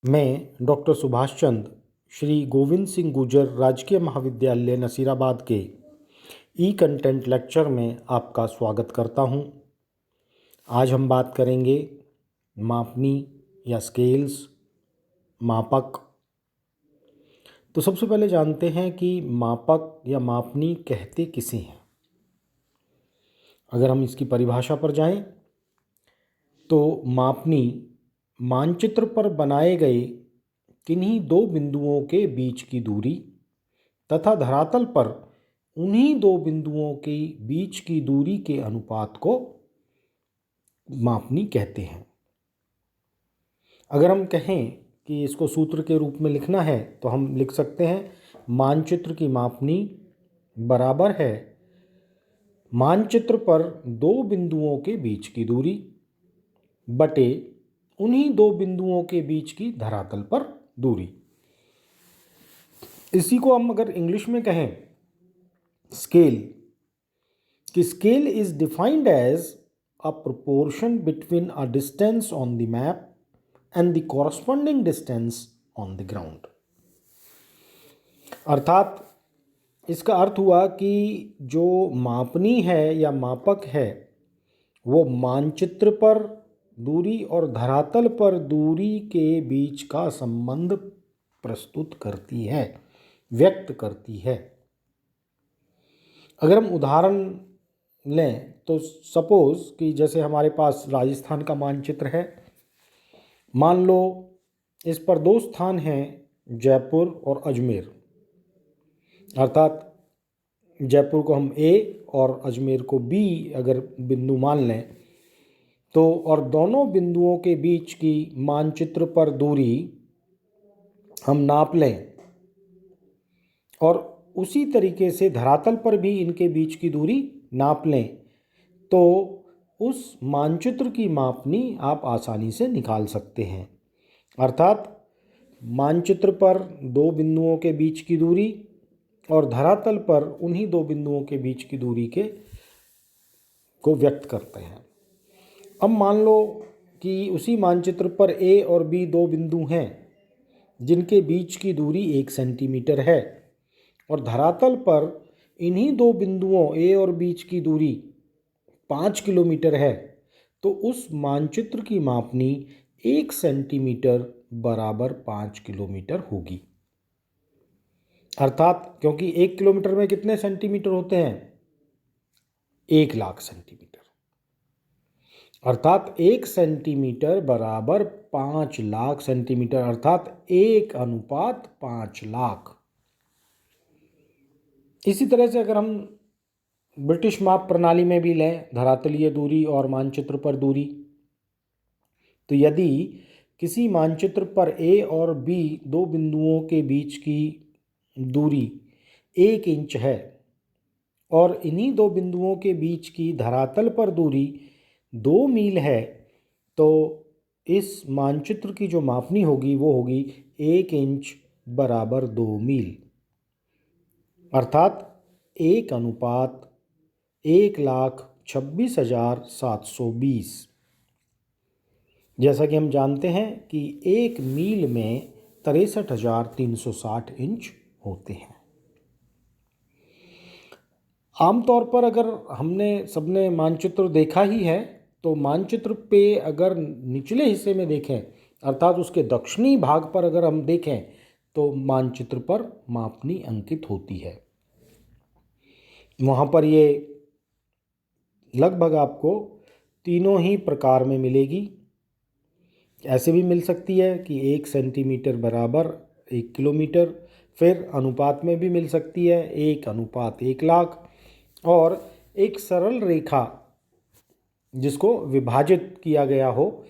मैं डॉक्टर सुभाष चंद्र श्री गोविंद सिंह गुर्जर राजकीय महाविद्यालय नसीराबाद के ई कंटेंट लेक्चर में आपका स्वागत करता हूं। आज हम बात करेंगे मापनी या स्केल्स, मापक। तो सबसे पहले जानते हैं कि मापक या मापनी कहते किसे हैं। अगर हम इसकी परिभाषा पर जाएं तो मापनी मानचित्र पर बनाए गए किन्हीं दो बिंदुओं के बीच की दूरी तथा धरातल पर उन्हीं दो बिंदुओं के बीच की दूरी के अनुपात को मापनी कहते हैं। अगर हम कहें कि इसको सूत्र के रूप में लिखना है तो हम लिख सकते हैं मानचित्र की मापनी बराबर है मानचित्र पर दो बिंदुओं के बीच की दूरी बटे उन्हीं दो बिंदुओं के बीच की धरातल पर दूरी। इसी को हम अगर इंग्लिश में कहें स्केल, कि scale is defined as a proportion between a distance on the map and the corresponding distance on the ground. अर्थात इसका अर्थ हुआ कि जो मापनी है या मापक है वो मानचित्र पर दूरी और धरातल पर दूरी के बीच का संबंध प्रस्तुत करती है, व्यक्त करती है। अगर हम उदाहरण लें तो सपोज कि जैसे हमारे पास राजस्थान का मानचित्र है, मान लो इस पर दो स्थान हैं जयपुर और अजमेर। अर्थात जयपुर को हम A और अजमेर को B अगर बिंदु मान लें तो और दोनों बिंदुओं के बीच की मानचित्र पर दूरी हम नाप लें और उसी तरीके से धरातल पर भी इनके बीच की दूरी नाप लें तो उस मानचित्र की मापनी आप आसानी से निकाल सकते हैं। अर्थात मानचित्र पर दो बिंदुओं के बीच की दूरी और धरातल पर उन्हीं दो बिंदुओं के बीच की दूरी को व्यक्त करते हैं। अब मान लो कि उसी मानचित्र पर A और B दो बिंदु हैं जिनके बीच की दूरी 1 सेंटीमीटर है और धरातल पर इन्हीं दो बिंदुओं A और B की दूरी 5 किलोमीटर है, तो उस मानचित्र की मापनी 1 सेंटीमीटर बराबर 5 किलोमीटर होगी। अर्थात क्योंकि 1 किलोमीटर में कितने सेंटीमीटर होते हैं? 1 लाख सेंटीमीटर। अर्थात 1 सेंटीमीटर बराबर 5 लाख सेंटीमीटर, अर्थात 1:5 लाख। इसी तरह से अगर हम ब्रिटिश माप प्रणाली में भी लें धरातलीय दूरी और मानचित्र पर दूरी, तो यदि किसी मानचित्र पर A और B दो बिंदुओं के बीच की दूरी 1 इंच है और इन्हीं दो बिंदुओं के बीच की धरातल पर दूरी 2 मील है, तो इस मानचित्र की जो मापनी होगी वो होगी 1 इंच बराबर 2 मील, अर्थात 1:1,26,720। जैसा कि हम जानते हैं कि 1 मील में 63,360 इंच होते हैं। आमतौर पर अगर हमने सबने मानचित्र देखा ही है तो मानचित्र पे अगर निचले हिस्से में देखें अर्थात उसके दक्षिणी भाग पर अगर हम देखें तो मानचित्र पर मापनी अंकित होती है। वहाँ पर ये लगभग आपको तीनों ही प्रकार में मिलेगी। ऐसे भी मिल सकती है कि 1 सेंटीमीटर बराबर 1 किलोमीटर, फिर अनुपात में भी मिल सकती है 1:1 लाख, और एक सरल रेखा जिसको विभाजित किया गया हो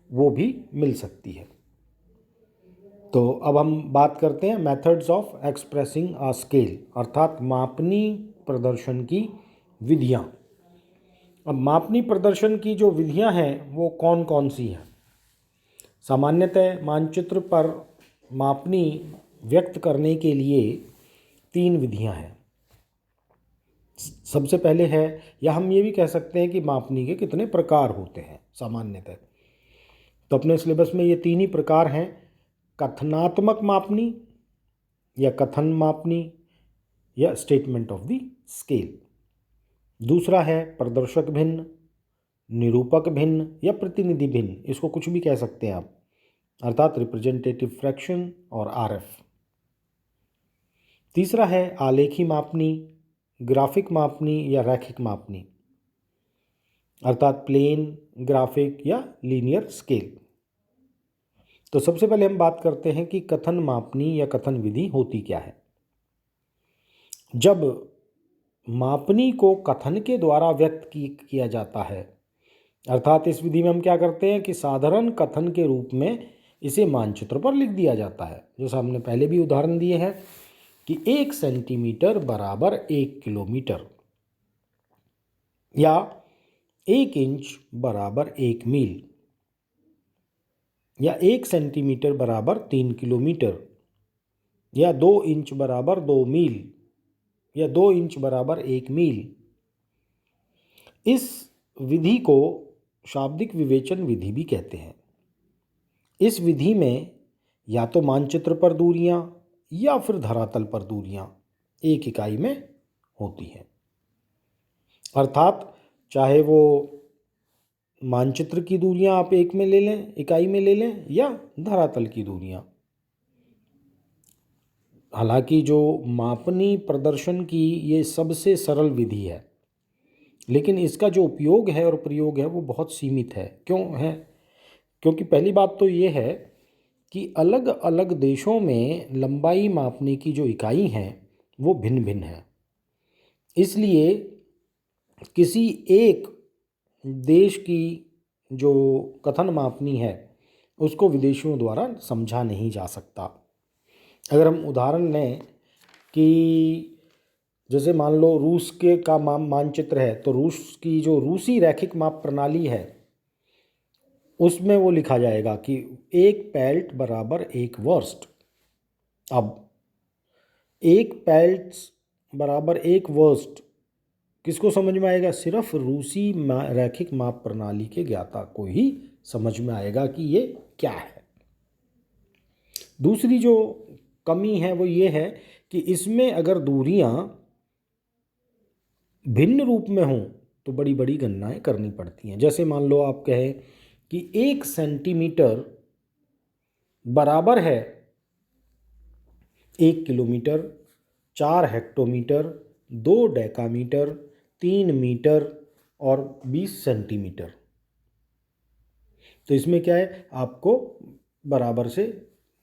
वो भी मिल सकती है। तो अब हम बात करते हैं methods of expressing a scale, अर्थात मापनी प्रदर्शन की विधियाँ। अब मापनी प्रदर्शन की जो विधियाँ हैं वो कौन कौन सी हैं? सामान्यतः मानचित्र पर मापनी व्यक्त करने के लिए 3 विधियाँ हैं। सबसे पहले है, या हम ये भी कह सकते हैं कि मापनी के कितने प्रकार होते हैं सामान्यतः। तो अपने सिलेबस में ये 3 ही प्रकार हैं, कथनात्मक मापनी या कथन मापनी या स्टेटमेंट ऑफ द स्केल। दूसरा है प्रदर्शक भिन्न, निरूपक भिन्न या प्रतिनिधि भिन्न, इसको कुछ भी कह सकते हैं आप, अर्थात रिप्रेजेंटेटिव फ्रैक्शन और आरएफ। तीसरा है आलेखी मापनी, ग्राफिक मापनी या रैखिक मापनी, अर्थात प्लेन, ग्राफिक या लीनियर स्केल। तो सबसे पहले हम बात करते हैं कि कथन मापनी या कथन विधि होती क्या है। जब मापनी को कथन के द्वारा व्यक्त किया जाता है, अर्थात इस विधि में हम क्या करते हैं कि साधारण कथन के रूप में इसे मानचित्र पर लिख दिया जाता है। जैसा हमने पहले भी उदाहरण दिए हैं कि 1 सेंटीमीटर बराबर 1 किलोमीटर, या 1 इंच बराबर 1 मील, या 1 सेंटीमीटर बराबर 3 किलोमीटर, या 2 इंच बराबर 2 मील, या 2 इंच बराबर 1 मील। इस विधि को शाब्दिक विवेचन विधि भी कहते हैं। इस विधि में या तो मानचित्र पर दूरियां या फिर धरातल पर दूरियां एक इकाई में होती हैं, अर्थात चाहे वो मानचित्र की दूरियां आप एक में ले लें, इकाई में ले लें, या धरातल की दूरियां। हालांकि जो मापनी प्रदर्शन की ये सबसे सरल विधि है, लेकिन इसका जो उपयोग है और प्रयोग है वो बहुत सीमित है। क्यों है? क्योंकि पहली बात तो ये है कि अलग अलग देशों में लंबाई मापने की जो इकाई हैं वो भिन्न भिन्न है। इसलिए किसी एक देश की जो कथन मापनी है उसको विदेशियों द्वारा समझा नहीं जा सकता। अगर हम उदाहरण लें कि जैसे मान लो रूस के का मानचित्र है, तो रूस की जो रूसी रैखिक माप प्रणाली है उसमें वो लिखा जाएगा कि 1 पैल्ट बराबर 1 वर्स्ट। अब 1 पैल्ट बराबर 1 वर्स्ट किसको समझ में आएगा? सिर्फ रूसी रैखिक माप प्रणाली के ज्ञाता को ही समझ में आएगा कि ये क्या है। दूसरी जो कमी है वो ये है कि इसमें अगर दूरियां भिन्न रूप में हों तो बड़ी बड़ी गणनाएं करनी पड़ती हैं। जैसे मान लो आप कहें कि 1 सेंटीमीटर बराबर है 1 किलोमीटर, 4 हेक्टोमीटर, 2 डेकामीटर, 3 मीटर और 20 सेंटीमीटर। तो इसमें क्या है, आपको बराबर से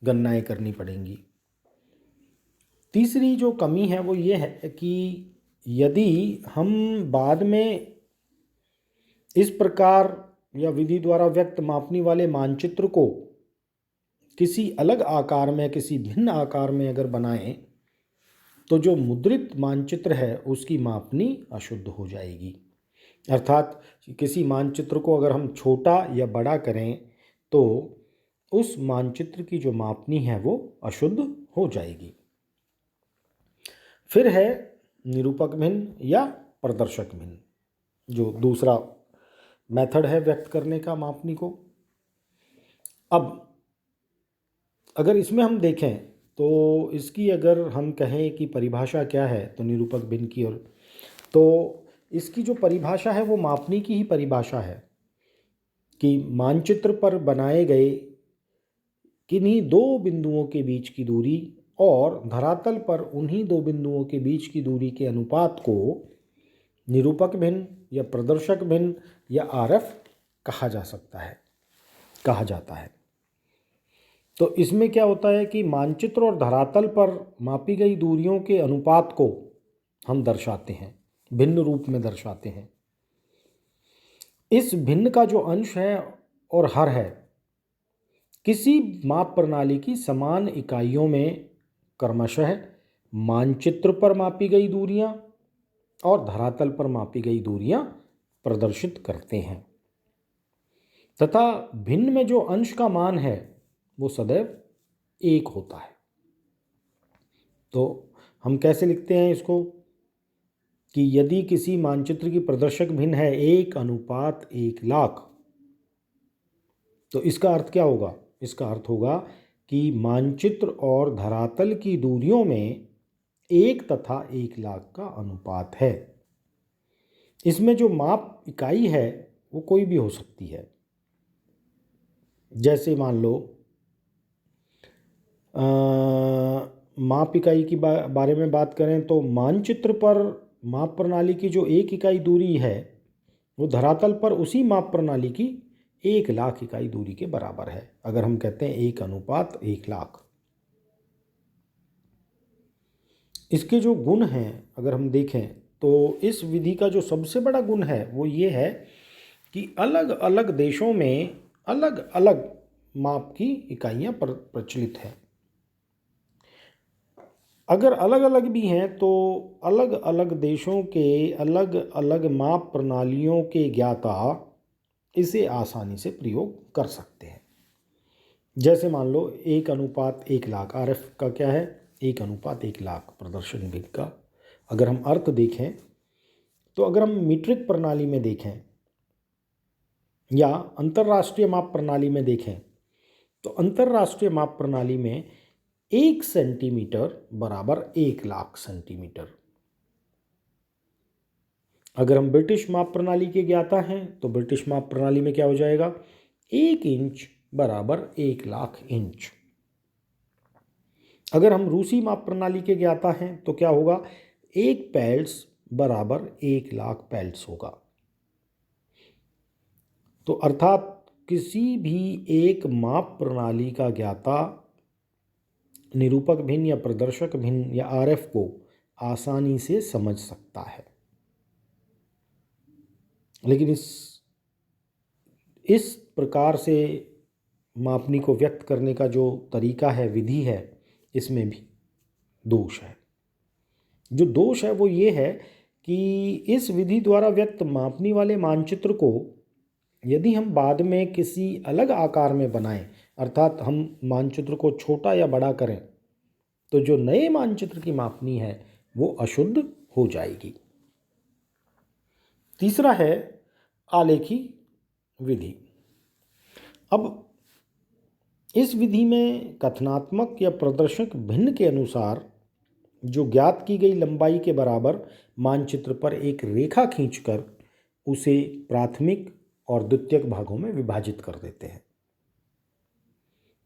गणनाएं करनी पड़ेंगी। तीसरी जो कमी है वो ये है कि यदि हम बाद में इस प्रकार या विधि द्वारा व्यक्त मापनी वाले मानचित्र को किसी अलग आकार में, किसी भिन्न आकार में अगर बनाएं तो जो मुद्रित मानचित्र है उसकी मापनी अशुद्ध हो जाएगी। अर्थात किसी मानचित्र को अगर हम छोटा या बड़ा करें तो उस मानचित्र की जो मापनी है वो अशुद्ध हो जाएगी। फिर है निरूपक भिन्न या प्रदर्शक भिन्न, जो दूसरा मेथड है व्यक्त करने का मापनी को। अब अगर इसमें हम देखें तो इसकी अगर हम कहें कि परिभाषा क्या है तो निरूपक भिन्न की, और तो इसकी जो परिभाषा है वो मापनी की ही परिभाषा है कि मानचित्र पर बनाए गए किन्हीं 2 बिंदुओं के बीच की दूरी और धरातल पर उन्हीं 2 बिंदुओं के बीच की दूरी के अनुपात को निरूपक भिन्न या प्रदर्शक भिन्न या आरएफ कहा जाता है। तो इसमें क्या होता है कि मानचित्र और धरातल पर मापी गई दूरियों के अनुपात को हम दर्शाते हैं, भिन्न रूप में दर्शाते हैं। इस भिन्न का जो अंश है और हर है किसी माप प्रणाली की समान इकाइयों में क्रमशः मानचित्र पर मापी गई दूरियां और धरातल पर मापी गई दूरियां प्रदर्शित करते हैं, तथा भिन्न में जो अंश का मान है वो सदैव 1 होता है। तो हम कैसे लिखते हैं इसको कि यदि किसी मानचित्र की प्रदर्शक भिन्न है 1:1,00,000, तो इसका अर्थ क्या होगा? इसका अर्थ होगा कि मानचित्र और धरातल की दूरियों में 1 तथा 1 लाख का अनुपात है। इसमें जो माप इकाई है वो कोई भी हो सकती है। जैसे मान लो माप इकाई की बारे में बात करें तो मानचित्र पर माप प्रणाली की जो 1 इकाई दूरी है वो धरातल पर उसी माप प्रणाली की 1 लाख इकाई दूरी के बराबर है। अगर हम कहते हैं 1:1 लाख। इसके जो गुण हैं अगर हम देखें तो इस विधि का जो सबसे बड़ा गुण है वो ये है कि अलग अलग देशों में अलग अलग माप की इकाइयाँ प्रचलित हैं। अगर अलग अलग भी हैं तो अलग अलग देशों के अलग अलग माप प्रणालियों के ज्ञाता इसे आसानी से प्रयोग कर सकते हैं। जैसे मान लो 1:1 लाख, आरएफ का क्या है 1:1 लाख प्रदर्शन वेग का। अगर हम अर्थ देखें तो अगर हम मीट्रिक प्रणाली में देखें या अंतर्राष्ट्रीय माप प्रणाली में देखें तो अंतर्राष्ट्रीय माप प्रणाली में 1 सेंटीमीटर बराबर 1 लाख सेंटीमीटर। अगर हम ब्रिटिश माप प्रणाली के ज्ञाता हैं तो ब्रिटिश माप प्रणाली में क्या हो जाएगा 1 इंच बराबर 1 लाख इंच। अगर हम रूसी माप प्रणाली के ज्ञाता हैं तो क्या होगा 1 पेल्स बराबर 1 लाख पेल्स होगा। तो अर्थात किसी भी एक माप प्रणाली का ज्ञाता निरूपक भिन्न या प्रदर्शक भिन्न या आरएफ को आसानी से समझ सकता है। लेकिन इस प्रकार से मापनी को व्यक्त करने का जो तरीका है, विधि है, इसमें भी दोष है। जो दोष है वो ये है कि इस विधि द्वारा व्यक्त मापनी वाले मानचित्र को यदि हम बाद में किसी अलग आकार में बनाएं, अर्थात हम मानचित्र को छोटा या बड़ा करें, तो जो नए मानचित्र की मापनी है वो अशुद्ध हो जाएगी। तीसरा है आलेखी विधि। अब इस विधि में कथनात्मक या प्रदर्शक भिन्न के अनुसार जो ज्ञात की गई लंबाई के बराबर मानचित्र पर एक रेखा खींचकर उसे प्राथमिक और द्वितीयक भागों में विभाजित कर देते हैं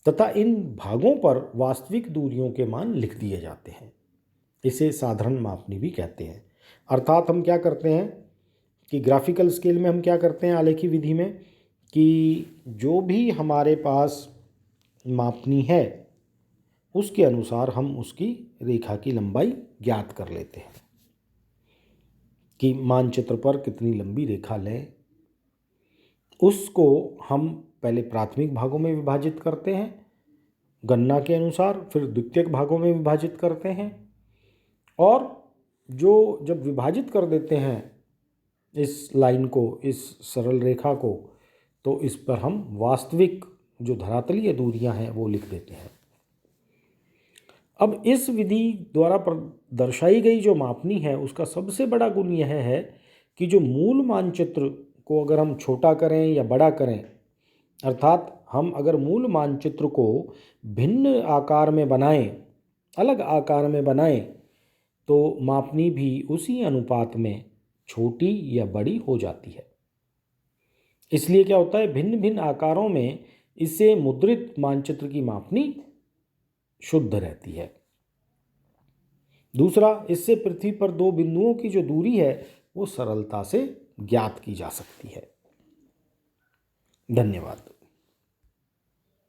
तथा इन भागों पर वास्तविक दूरियों के मान लिख दिए जाते हैं। इसे साधारण मापनी भी कहते हैं। अर्थात हम क्या करते हैं कि ग्राफिकल स्केल में हम क्या करते हैं आलेखी विधि में कि जो भी हमारे पास मापनी है उसके अनुसार हम उसकी रेखा की लंबाई ज्ञात कर लेते हैं कि मानचित्र पर कितनी लंबी रेखा लें। उसको हम पहले प्राथमिक भागों में विभाजित करते हैं गणना के अनुसार, फिर द्वितीयक भागों में विभाजित करते हैं और जो जब विभाजित कर देते हैं इस लाइन को, इस सरल रेखा को, तो इस पर हम वास्तविक जो धरातलीय दूरियां हैं वो लिख देते हैं। अब इस विधि द्वारा दर्शाई गई जो मापनी है उसका सबसे बड़ा गुण यह है कि जो मूल मानचित्र को अगर हम छोटा करें या बड़ा करें, अर्थात हम अगर मूल मानचित्र को भिन्न आकार में बनाएं, अलग आकार में बनाएं, तो मापनी भी उसी अनुपात में छोटी या बड़ी हो जाती है। इसलिए क्या होता है भिन्न भिन्न आकारों में इससे मुद्रित मानचित्र की मापनी शुद्ध रहती है। दूसरा, इससे पृथ्वी पर 2 बिंदुओं की जो दूरी है वो सरलता से ज्ञात की जा सकती है। धन्यवाद।